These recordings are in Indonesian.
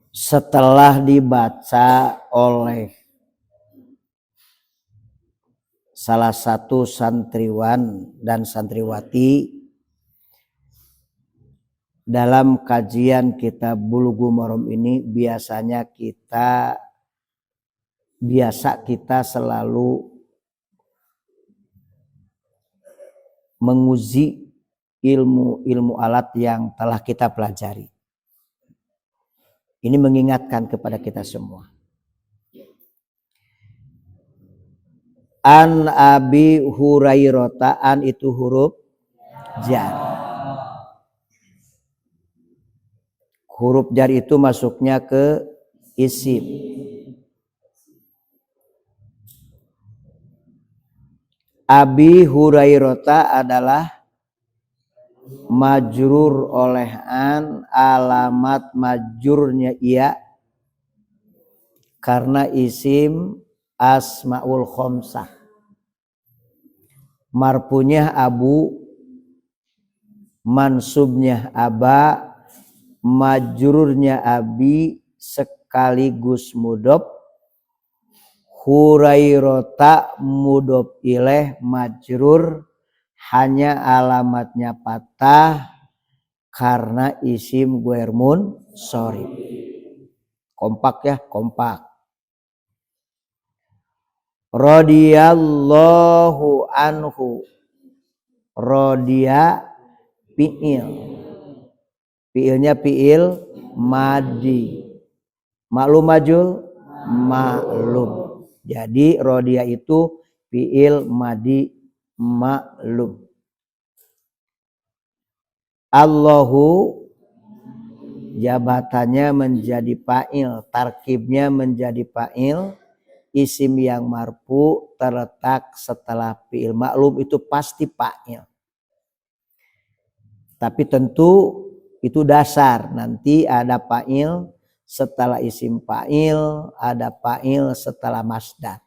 setelah dibaca oleh salah satu santriwan dan santriwati dalam kajian kitab Bulughul Maram ini, biasa kita selalu menguji ilmu alat yang telah kita pelajari. Ini mengingatkan kepada kita semua. An Abi Hurairah, an itu huruf jar. Huruf jar itu masuknya ke isim. Abi Hurairah adalah majrur oleh an, alamat majrurnya ia karena isim asmaul khomsah. Marfunya abu, mansubnya aba, majrurnya abi sekaligus mudhof. Hurairota mudhof ilaih majrur, hanya alamatnya patah karena isim ghair munsharif. Kompak ya, kompak. Radhiyallahu anhu. Radhiya fi'il. Fi'ilnya fi'il madi. Maklum majul? Maklum. Jadi radhiya itu fi'il madi maklum. Allahu jabatannya menjadi fa'il, tarkibnya menjadi fa'il, isim yang marfu terletak setelah fi'il maklum itu pasti fa'il. Tapi tentu itu dasar, nanti ada fa'il setelah isim fa'il, ada fa'il setelah masdar.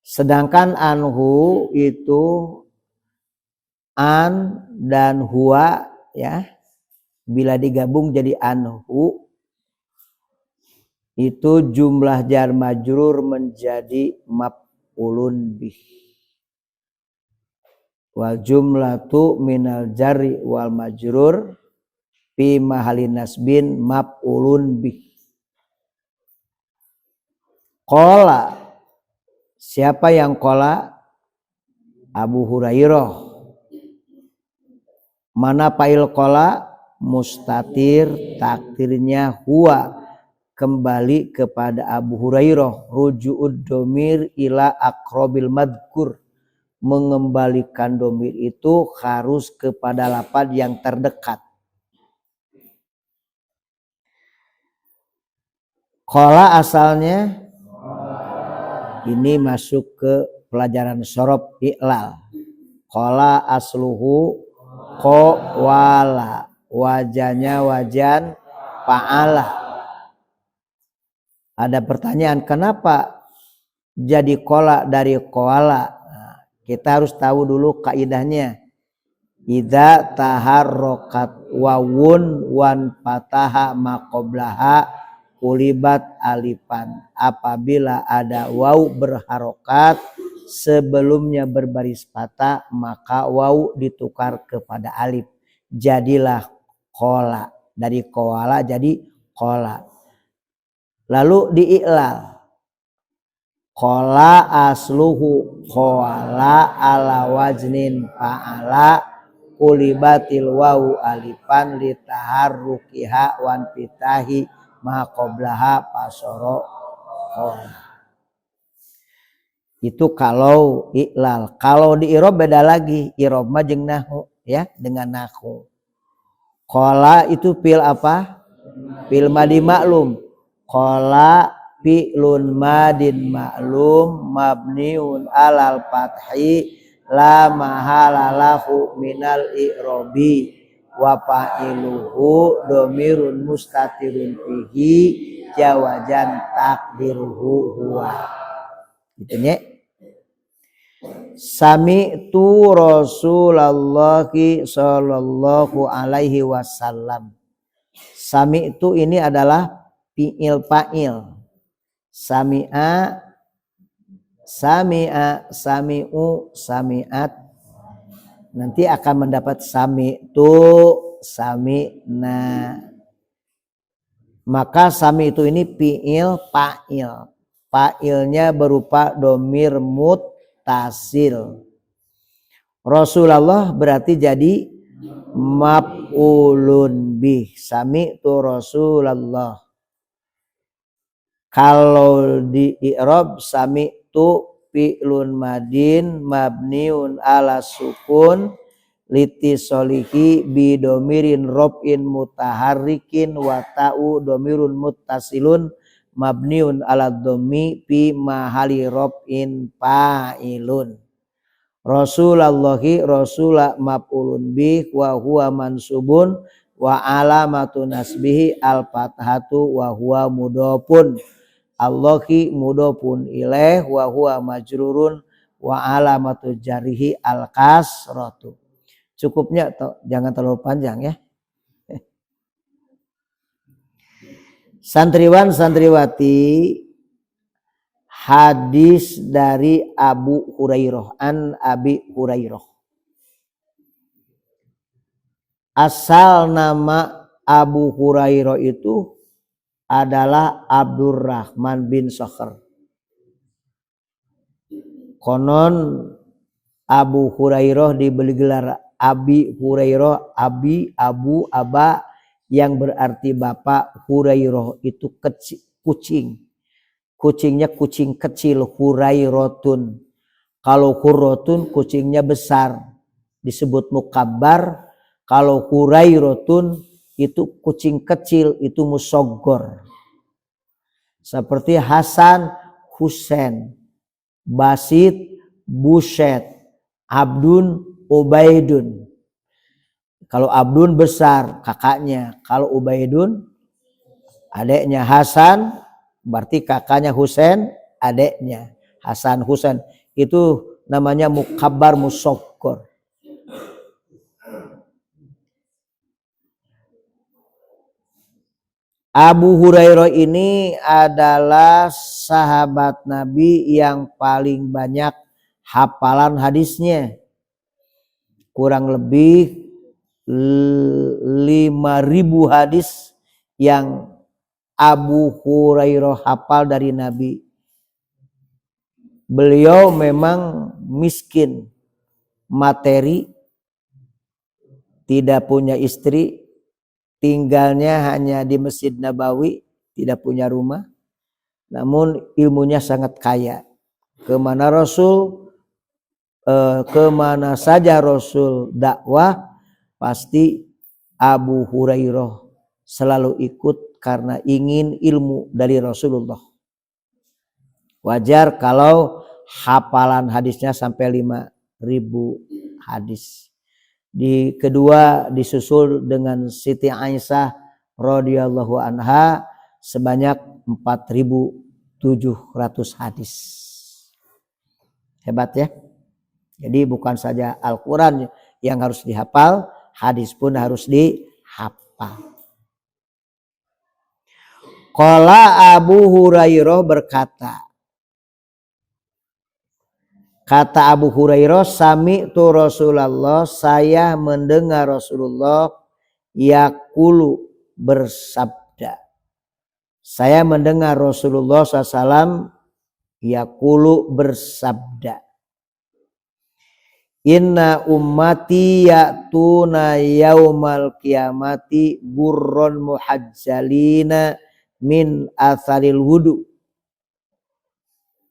Sedangkan anhu itu an dan huwa ya, bila digabung jadi anhu itu jumlah jar majrur menjadi maf'ulun bih. Wal jumlatu minal jarri wal majrur fi mahalli nasbin maf'ulun bih. Qala, siapa yang qala? Abu Hurairah. Mana fa'il qala? Mustatir, takdirnya huwa, kembali kepada Abu Hurairah. Ruju'ud domir ila aqrabil madhkur, mengembalikan domir itu harus kepada lafaz yang terdekat. Qala asalnya ini masuk ke pelajaran sorof i'lal. Qala asluhu qawala, wajahnya wajan fa'ala. Ada pertanyaan, kenapa jadi qala dari qawala? Nah, kita harus tahu dulu kaidahnya. Idza taharrokat wawun wan fataha maqoblaha ulibat alifan. Apabila ada waw berharokat sebelumnya berbaris patah, maka waw ditukar kepada alif. Jadilah qala, dari qawala jadi qala. Lalu diiklal. Qala asluhu qala ala waznin fa'ala ulibatil waw alifan litaharrukiha wan fitahi ma qablaha pasoro qala. Itu kalau iklal. Kalau di irob beda lagi. Irob mah jeung nahwu ya, dengan nahwu. Qala itu fi'il apa? Fi'il madi maklum. Qala fi'lun madin maklum mabniun alal fathi la mahala lahu minal i'robi wa fa'iluhu domirun mustatirun fihi jawajan takdiruhu huwa. Gitu nya. Sami'tu Rasulullahi sallallahu alaihi wasallam. Sami itu ini adalah fi'il fa'il. Sami'a, sami'a, sami'u, sami'at. Nanti akan mendapat sami'tu, sami'na. Maka sami itu ini fi'il fa'il. Fa'ilnya berupa domir muttasil. Rasulullah berarti jadi maf'ulun bih. Sami'tu Rasulullah. Kalau di i'rab sami'tu fi'lun madin mabniun ala sukun litisolihi bidomirin robin mutaharrikin wa ta'u domirun muttasilun mabniun ala domi fi mahali robin fa'ilun. Rasulallahi rasula maf'ulun bih wa huwa mansubun wa alamatu nasbihi al fathatu wa huwa mudhofun. Allahi mudhofun ilaih wa huwa majrurun wa alamatu jarihi al kasratu. Cukupnya jangan terlalu panjang ya. Santriwan santriwati, hadis dari Abu Hurairah, an Abi Hurairah. Asal nama Abu Hurairah itu adalah Abdurrahman bin Sakhr. Konon Abu Hurairah diberi gelar Abi Hurairah, Abi, Abu, Aba, yang berarti bapak. Hurairah itu kecil, kucing. Kucingnya kucing kecil, Hurairotun. Kalau Hurrotun kucingnya besar, disebut mukabbar. Kalau Hurairotun itu kucing kecil, itu musoggor. Seperti Hasan, Husain, Basit, Buset, Abdun, Ubaidun. Kalau Abdun besar, kakaknya. Kalau Ubaidun, adeknya. Hasan berarti kakaknya Husain, adeknya. Hasan, Husain. Itu namanya mukabbar musoggor. Abu Hurairah ini adalah sahabat Nabi yang paling banyak hafalan hadisnya. Kurang lebih 5.000 hadis yang Abu Hurairah hafal dari Nabi. Beliau memang miskin materi, tidak punya istri, tinggalnya hanya di Masjid Nabawi, tidak punya rumah. Namun ilmunya sangat kaya. Kemana saja Rasul dakwah, pasti Abu Hurairah selalu ikut karena ingin ilmu dari Rasulullah. Wajar kalau hafalan hadisnya sampai 5.000 hadis. Di kedua disusul dengan Siti Aisyah radhiyallahu anha sebanyak 4.700 hadis. Hebat ya. Jadi bukan saja Al-Quran yang harus dihafal, hadis pun harus dihafal. Qala Abu Hurairah berkata, kata Abu Hurairah, sami'tu Rasulullah, saya mendengar Rasulullah yaqulu bersabda. Saya mendengar Rasulullah SAW yaqulu bersabda. Inna ummati ya'tuna yaumal qiyamati burron muhajjalina min atharil wudu.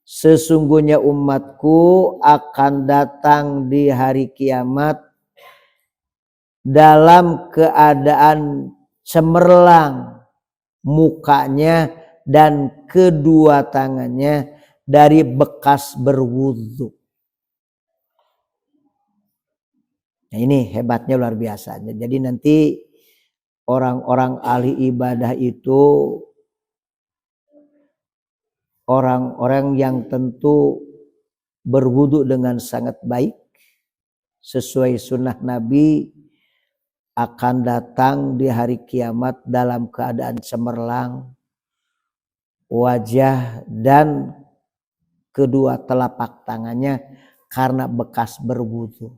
Sesungguhnya umatku akan datang di hari kiamat dalam keadaan cemerlang mukanya dan kedua tangannya dari bekas berwudu. Nah, ini hebatnya luar biasa. Jadi nanti orang-orang ahli ibadah itu orang-orang yang tentu berwudu dengan sangat baik sesuai sunnah Nabi. akan datang di hari kiamat dalam keadaan cemerlang wajah dan kedua telapak tangannya karena bekas berwudu.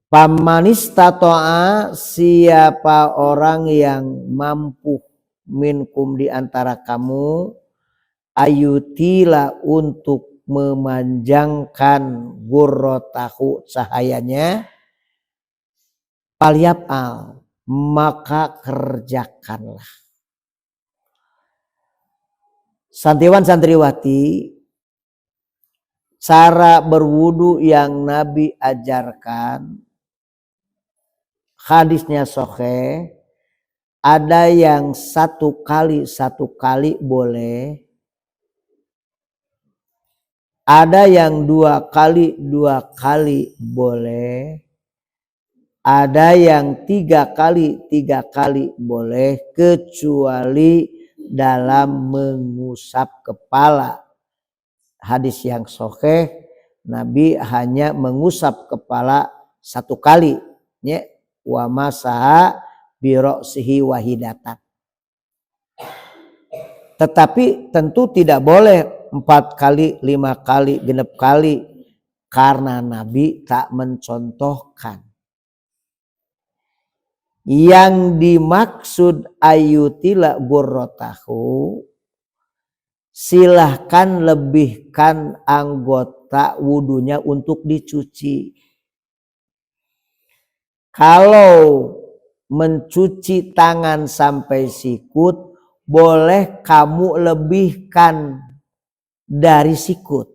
Pamanistato'a, siapa orang yang mampu minkum di antara kamu ayutila untuk memanjangkan gurrotahu cahayanya, palyap'al maka kerjakanlah. Santriwan santriwati, cara berwudu yang Nabi ajarkan hadisnya sahih, ada yang satu kali boleh, ada yang dua kali boleh, ada yang tiga kali boleh, kecuali dalam mengusap kepala. Hadis yang sahih, Nabi hanya mengusap kepala satu kali, ya, wa masaha bi ra'sihi wahidatan. Tetapi tentu tidak boleh 4 kali, 5 kali, 6 kali, karena Nabi tak mencontohkan. Yang dimaksud ayutila gurrotahu, silahkan lebihkan anggota wudunya untuk dicuci. Kalau mencuci tangan sampai sikut, boleh kamu lebihkan dari sikut.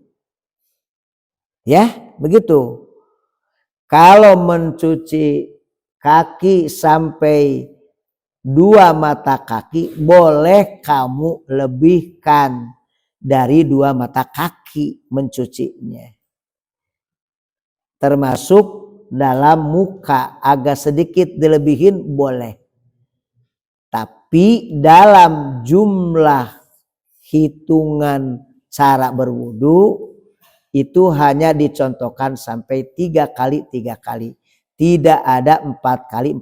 Ya, begitu. Kalau mencuci kaki sampai 2 mata kaki, boleh kamu lebihkan dari 2 mata kaki mencucinya. Termasuk dalam muka agak sedikit dilebihin boleh. Tapi dalam jumlah hitungan cara berwudu itu hanya dicontohkan sampai 3 kali. Tidak ada 4 kali.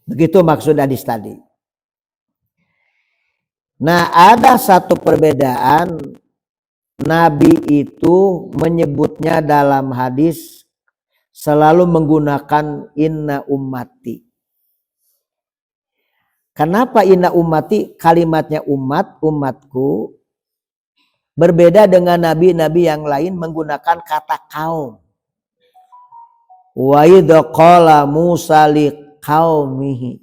Begitu maksud hadis tadi. Nah, ada satu perbedaan. Nabi itu menyebutnya dalam hadis selalu menggunakan inna ummati. Kenapa inna ummati? Kalimatnya umatku. Berbeda dengan nabi-nabi yang lain menggunakan kata kaum. Wa idza qala Musa li qaumihi.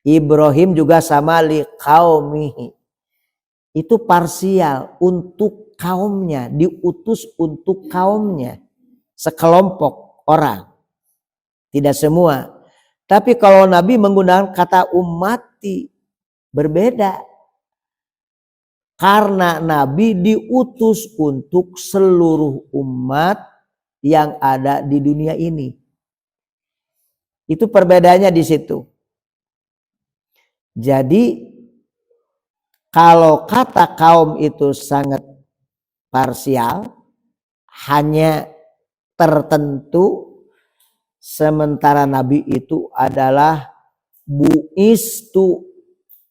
Ibrahim juga sama li qaumihi. Itu parsial, untuk kaumnya, diutus untuk kaumnya, sekelompok orang, tidak semua. Tapi kalau Nabi menggunakan kata ummati, berbeda, karena Nabi diutus untuk seluruh umat yang ada di dunia ini. Itu perbedaannya di situ. Jadi kalau kata kaum itu sangat parsial, hanya tertentu, sementara Nabi itu adalah bu'istu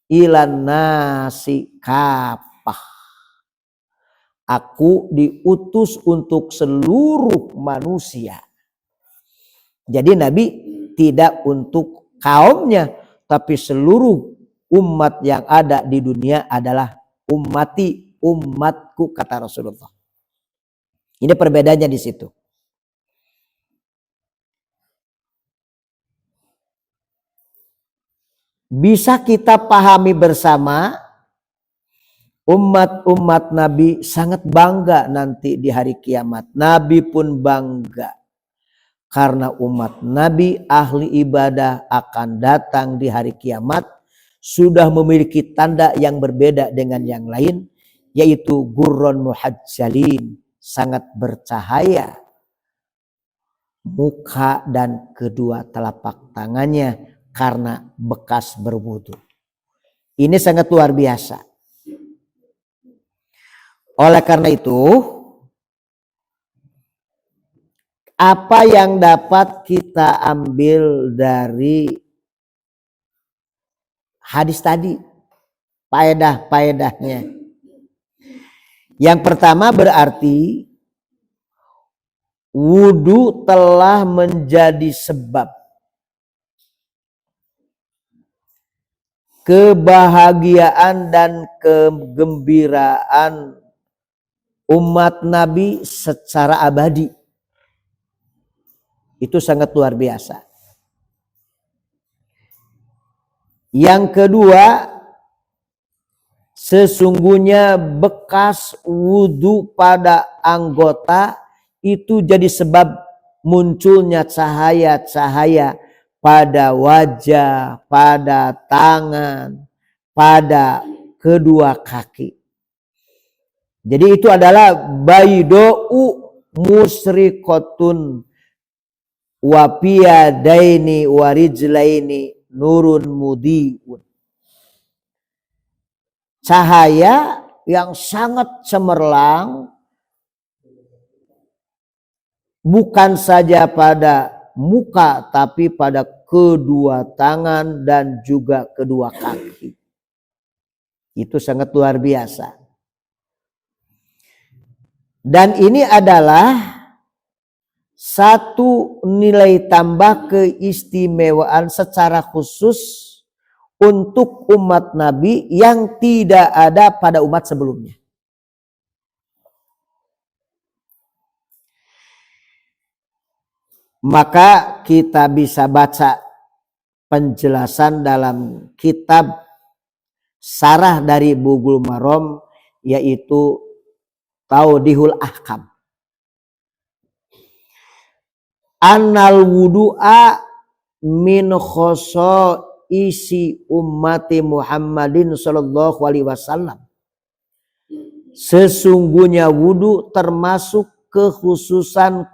ilan nasi kafah. Aku diutus untuk seluruh manusia. Jadi Nabi tidak untuk kaumnya, tapi seluruh umat yang ada di dunia adalah ummati, umatku, kata Rasulullah. Ini perbedaannya di situ. Bisa kita pahami bersama, umat-umat Nabi sangat bangga nanti di hari kiamat. Nabi pun bangga. Karena umat Nabi ahli ibadah akan datang di hari kiamat sudah memiliki tanda yang berbeda dengan yang lain, yaitu gurron muhajjalin, sangat bercahaya muka dan kedua telapak tangannya karena bekas berwudu. Ini sangat luar biasa. Oleh karena itu, apa yang dapat kita ambil dari hadis tadi, faedah-faedahnya? Yang pertama berarti wudu telah menjadi sebab kebahagiaan dan kegembiraan umat Nabi secara abadi. Itu sangat luar biasa. Yang kedua, sesungguhnya bekas wudu pada anggota itu jadi sebab munculnya cahaya-cahaya pada wajah, pada tangan, pada kedua kaki. Jadi itu adalah baydou musriqatun wa piyadaini wa rijlaini nurun mudiun. Cahaya yang sangat cemerlang, bukan saja pada muka tapi pada kedua tangan dan juga kedua kaki. Itu sangat luar biasa. Dan ini adalah satu nilai tambah keistimewaan secara khusus untuk umat Nabi yang tidak ada pada umat sebelumnya. Maka kita bisa baca penjelasan dalam kitab Sarah dari Bulughul Maram, yaitu Tawdihul Ahkam. Annal wudu'a min khoso isi ummati Muhammadin sallallahu alaihi wasallam. Sesungguhnya wudu termasuk kekhususan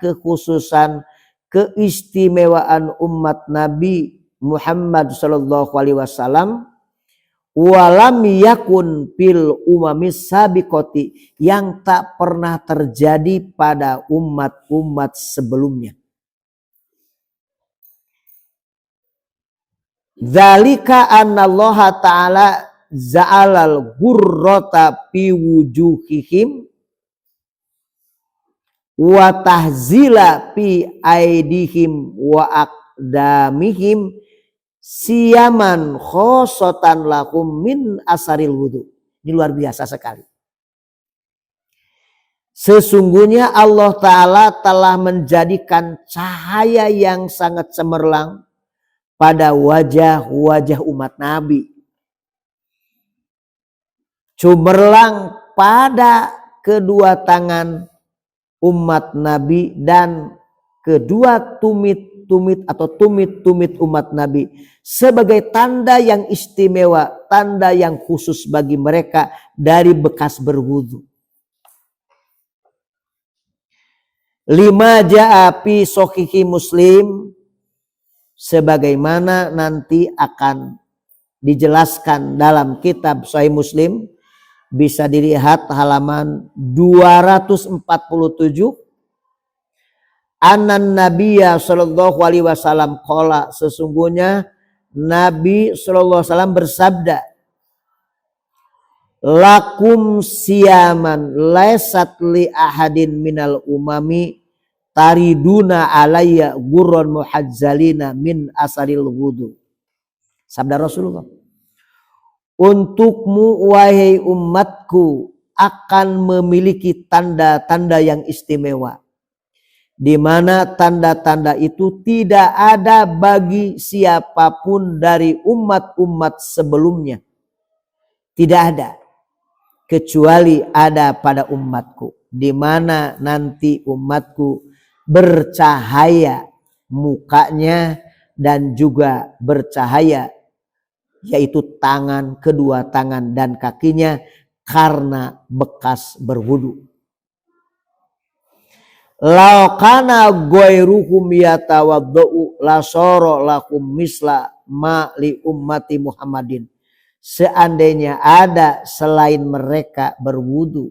keistimewaan umat Nabi Muhammad sallallahu alaihi wasallam, walam yakun fil umamis sabiqati, yang tak pernah terjadi pada umat-umat sebelumnya. Dzalika annallaha ta'ala za'alal ghurrata fi wujuhihim wa tahzila fi aidihim wa aqdamihim siyaman khosotan lakum min asaril wudu. Ini luar biasa sekali. Sesungguhnya Allah Ta'ala telah menjadikan cahaya yang sangat cemerlang pada wajah-wajah umat Nabi. Cemerlang pada kedua tangan umat Nabi dan kedua tumit atau tumit umat Nabi sebagai tanda yang istimewa, tanda yang khusus bagi mereka dari bekas berwudu. Lima ja'a fi shahihi Muslim, sebagaimana nanti akan dijelaskan dalam kitab Sahih Muslim, bisa dilihat halaman 247. Anan Nabiya sallallahu alaihi wasallam qala, sesungguhnya Nabi sallallahu alaihi wasallam bersabda, lakum siyaman laisat li ahadin minal umami tariduna alayya gurran muhazzalina min asaril wudu. Sabda Rasulullah, untukmu wahai umatku akan memiliki tanda-tanda yang istimewa, di mana tanda-tanda itu tidak ada bagi siapapun dari umat-umat sebelumnya. Tidak ada, kecuali ada pada umatku, di mana nanti umatku bercahaya mukanya dan juga bercahaya yaitu tangan, kedua tangan dan kakinya karena bekas berwudu. Lau kana ghairuhum yatawaddau la sara lakum misla ma li ummati Muhammadin. Seandainya ada selain mereka berwudu,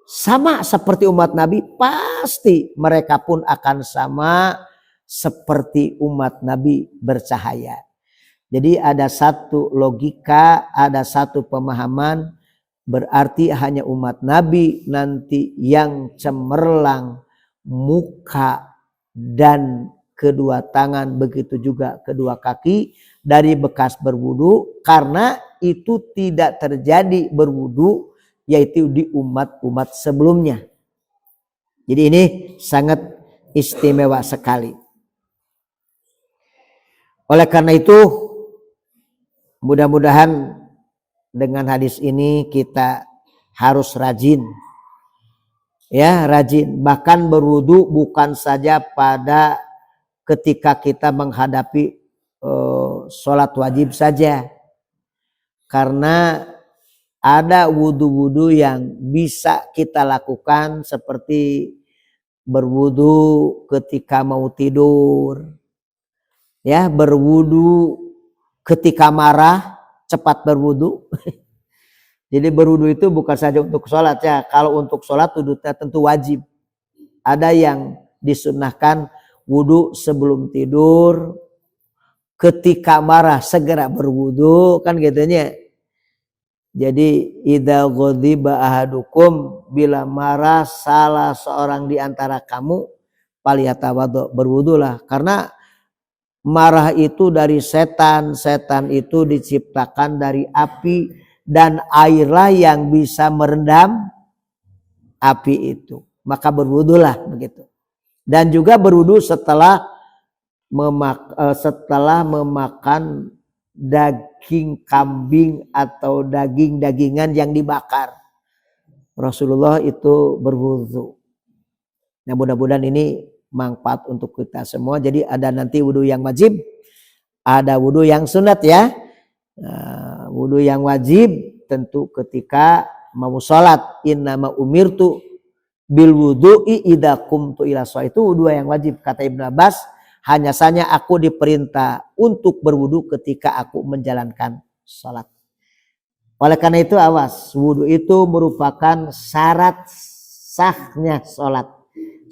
sama seperti umat Nabi, pasti mereka pun akan sama seperti umat Nabi bercahaya. Jadi ada satu logika, ada satu pemahaman, berarti hanya umat Nabi nanti yang cemerlang muka dan kedua tangan, begitu juga kedua kaki dari bekas berwudu, karena itu tidak terjadi berwudu yaitu di umat-umat sebelumnya. Jadi ini sangat istimewa sekali. Oleh karena itu mudah-mudahan dengan hadis ini kita harus rajin. Ya, rajin. Bahkan berwudu bukan saja pada ketika kita menghadapi sholat wajib saja. Karena ada wudu-wudu yang bisa kita lakukan seperti berwudu ketika mau tidur. Ya, berwudu ketika marah, cepat berwudu. Jadi berwudu itu bukan saja untuk sholat ya. Kalau untuk sholat wudhunya tentu wajib. Ada yang disunnahkan wudu sebelum tidur, ketika marah segera berwudu, kan gitunya. Jadi idza ghadiba ahadukum, bila marah salah seorang di antara kamu, falyatawaddo, berwudulah. Karena marah itu dari setan, setan itu diciptakan dari api, dan airlah yang bisa merendam api itu. Maka berwudulah begitu. Dan juga berwudu setelah memakan daging kambing atau daging-dagingan yang dibakar. Rasulullah itu berwudu. Nah, mudah-mudahan ini manfaat untuk kita semua. Jadi ada nanti wudu yang wajib, ada wudu yang sunat ya. Nah, wudu yang wajib tentu ketika mau sholat, innama umirtu bil wudu'i idza qumtu ila shalah, itu wudu yang wajib. Kata Ibnu Abbas, hanya saja aku diperintah untuk berwudu ketika aku menjalankan sholat. Oleh karena itu awas, wudu itu merupakan syarat sahnya sholat.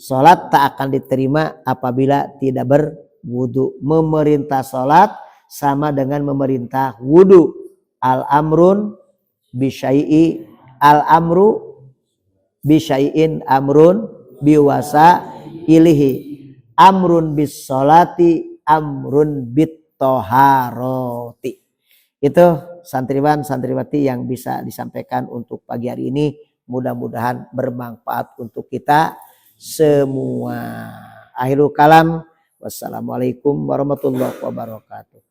Sholat tak akan diterima apabila tidak berwudu. Memerintah sholat sama dengan memerintah wudu. Al-amrun bisyai'i, al-amru bisyai'in amrun biwasa ilihi. Amrun bis sholati, amrun bit toharoti. Itu santriwan santriwati yang bisa disampaikan untuk pagi hari ini. Mudah-mudahan bermanfaat untuk kita semua. Akhirul kalam. Wassalamualaikum warahmatullahi wabarakatuh.